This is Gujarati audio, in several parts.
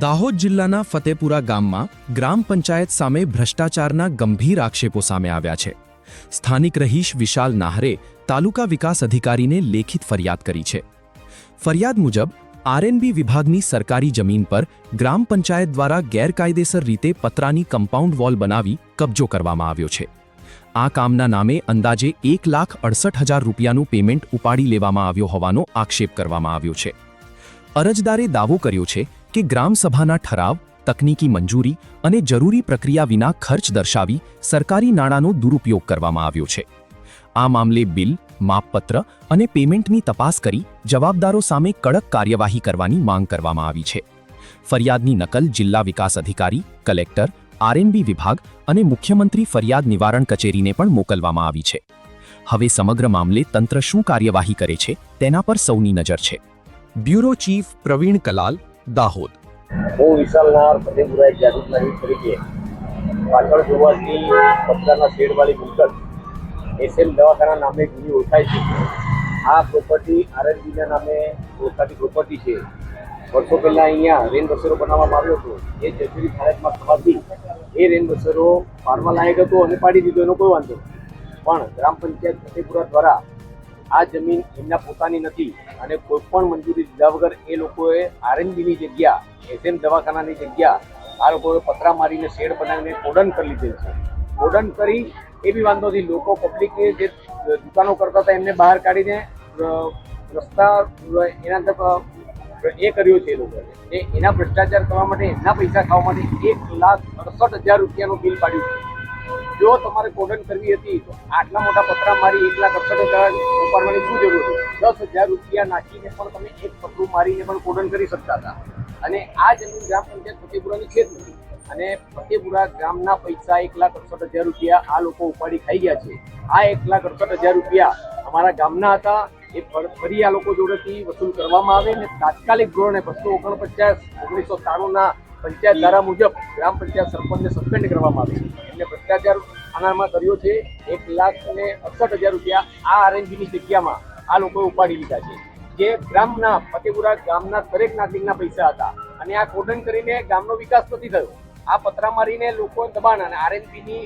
દાહોદ જિલ્લાના ફતેપુરા ગામમાં ગ્રામ પંચાયત સામે ભ્રષ્ટાચારના ગંભીર આક્ષેપો સામે આવ્યા છે। સ્થાનિક રહીશ વિશાલ નાહરે તાલુકા વિકાસ અધિકારીને લેખિત ફરિયાદ કરી છે। ફરિયાદ મુજબ આરએનબી વિભાગની સરકારી જમીન પર ગ્રામ પંચાયત દ્વારા ગેરકાયદેસર રીતે પતરાની કમ્પાઉન્ડ વોલ બનાવી કબજો કરવામાં આવ્યો છે। આ કામના નામે અંદાજે 1,68,000 રૂપિયાનું પેમેન્ટ ઉપાડી લેવામાં આવ્યો હોવાનો આક્ષેપ કરવામાં આવ્યો છે। અરજદારે દાવો કર્યો છે કે ગ્રામસભાના ઠરાવ, તકનીકી મંજૂરી અને જરૂરી પ્રક્રિયા વિના ખર્ચ દર્શાવી સરકારી નાણાંનો દુરુપયોગ કરવામાં આવ્યો છે। આ મામલે બિલ, માપપત્ર અને પેમેન્ટની તપાસ કરી જવાબદારો સામે કડક કાર્યવાહી કરવાની માંગ કરવામાં આવી છે। ફરિયાદની નકલ જિલ્લા વિકાસ અધિકારી, કલેક્ટર, આરએનબી વિભાગ અને મુખ્યમંત્રી ફરિયાદ નિવારણ કચેરીને પણ મોકલવામાં આવી છે। હવે સમગ્ર મામલે તંત્ર શું કાર્યવાહી કરે છે તેના પર સૌની નજર છે। Bureau chief Pravin Kalal, Dahod. હું વિશાલ નાહર ફતેપુરા એક જાગૃત નાગરિક તરીકે પાછળ જોવાથી પતરાના શેડવાળી મિલકત એસએમ દવાખાના નામે જૂની ઓળખાય છે। આ પ્રોપર્ટી આરએનબીના નામે ઓળખાતી પ્રોપર્ટી છે। વર્ષો પહેલાં અહીંયા રેન બસેરો બનાવવામાં આવ્યો હતો। એ જર્જરિત હાલતમાં થવાથી એ રેન બસેરો પાડવા લાયક હતો અને પાડી દીધો, એનો કોઈ વાંધો નહીં। પણ ગ્રામ પંચાયત ફતેપુરા દ્વારા આ જમીન એમના પોતાની નથી અને કોઈ પણ મંજૂરી લીધા વગર એ લોકોએ આરએનબીની જગ્યા, એસએમ દવાખાનાની જગ્યા આ લોકોએ પતરા મારીને શેડ બનાવીને કોડન કરી લીધેલ છે। કોડન કરી એ બી વાંધો નથી, લોકો પબ્લિકે જે દુકાનો કરતા હતા એમને બહાર કાઢીને રસ્તા એના એ કર્યો છે। એ લોકોએ એના ભ્રષ્ટાચાર કરવા માટે, એમના પૈસા ખાવા માટે 1,68,000 રૂપિયાનું બિલ પાડ્યું છે। જો તમારે કોડન કરવી હતી તો આટલા મોટા પતરા મારી 1,68,000 ઉપાડવાની શું જરૂર હતી? 10,000 રૂપિયા નાખીને પણ તમે એક પતરું મારીને પણ કોડન કરી શકતા હતા। અને આ જમીન ગ્રામ પંચાયત ફતેપુરાની છે જ નથી અને ફતેપુરા ગામના પૈસા 1,68,000 રૂપિયા આ લોકો ઉપાડી ખાઈ ગયા છે। આ 1,68,000 રૂપિયા અમારા ગામના હતા, એ ફરી આ લોકો જોડેથી વસૂલ કરવામાં આવે અને તાત્કાલિક ધોરણે 249/1993ના પંચાયત ધારા મુજબ ગ્રામ પંચાયત સરપંચને સસ્પેન્ડ કરવામાં આવે। એમને ભ્રષ્ટાચાર આનામાં કર્યો છે। 1,68,000 રૂપિયા આ આરએનબીની જગ્યામાં આ લોકોએ ઉપાડી લીધા છે, જે ગ્રામના ફતેપુરા ગામના દરેક નાગરિકના પૈસા હતા અને આ કોડન કરીને ગામનો વિકાસ નથી થયો। આ પતરા મારીને લોકો દબાણ અને આરએનબીની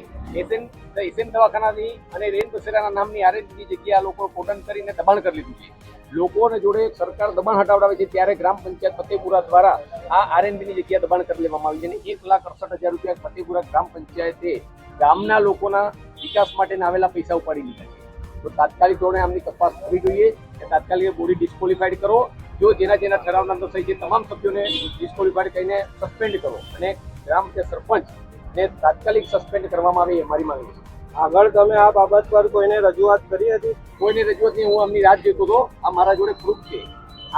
એસએમ દવાખાનાની અને રેન બસેરાના નામની આરએનબીની જગ્યા લોકો કોડન કરીને દબાણ કરી લીધું છે। લોકોને જોડે સરકાર દબાણ હટાવડાવે છે ત્યારે ગ્રામ પંચાયત ફતેપુરા દ્વારા આ આરએનબીની જગ્યા દબાણ કરી લેવામાં આવી છે અને 1,68,000 રૂપિયા ફતેપુરા ગ્રામ પંચાયતે ગામના લોકોના વિકાસ માટે આવેલા પૈસા ઉપાડી લીધા છે। તો તાત્કાલિક ધોરણે આમની તપાસ થવી જોઈએ, તાત્કાલિક બોડી ડિસ્કોલિફાઈડ કરો। જો જેના ઠરાવના અંદર થઈ છે તમામ સભ્યોને ડિસ્કોલિફાઈડ કરીને સસ્પેન્ડ કરો અને ગ્રામ કે સરપંચને તાત્કાલિક સસ્પેન્ડ કરવામાં આવે, એ મારી માંગણી છે। આગળ તમે આ બાબત પર કોઈને રજૂઆત કરી હતી? કોઈને રજૂઆત નહીં, હું આમની રાહ જોતો હતો। આ મારા જોડે પ્રૂફ છે।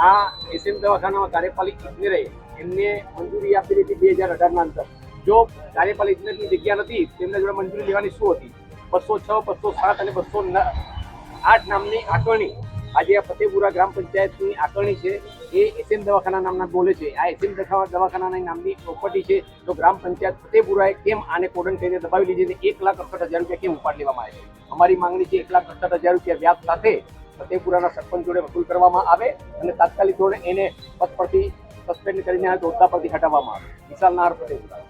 આ એસએમ દવાખાનામાં કાર્યપાલિક ઇજનેરે એમને મંજૂરી આપેલી હતી 2018ના અંદર। જો કાર્યપાલિક ઇજનેરની જગ્યા નથી તેમના જોડે મંજૂરી લેવાની શું હતી? 206, 207 અને 208 નામની આકરણી આજે આ ફતેપુરા ગ્રામ પંચાયતની આકરણી છે, એ એસએમ દવાખાના નામના બોલે છે। આ એસએમ દવાખાનાની નામની પ્રોપર્ટી છે, તો ગ્રામ પંચાયત ફતેપુરાએ કેમ આને કોડન કરીને દબાવી લીધી અને 1,68,000 રૂપિયા કેમ ઉપાડી લેવામાં આવે છે? અમારી માંગણી છે 1,68,000 રૂપિયા વ્યાજ સાથે ફતેપુરાના સરપંચ જોડે વસૂલ કરવામાં આવે અને તાત્કાલિક ધોરણે એને પદ પરથી સસ્પેન્ડ કરીને હોદ્દા પરથી હટાવવામાં આવે। વિશાલ નાહર, ફતેપુરા।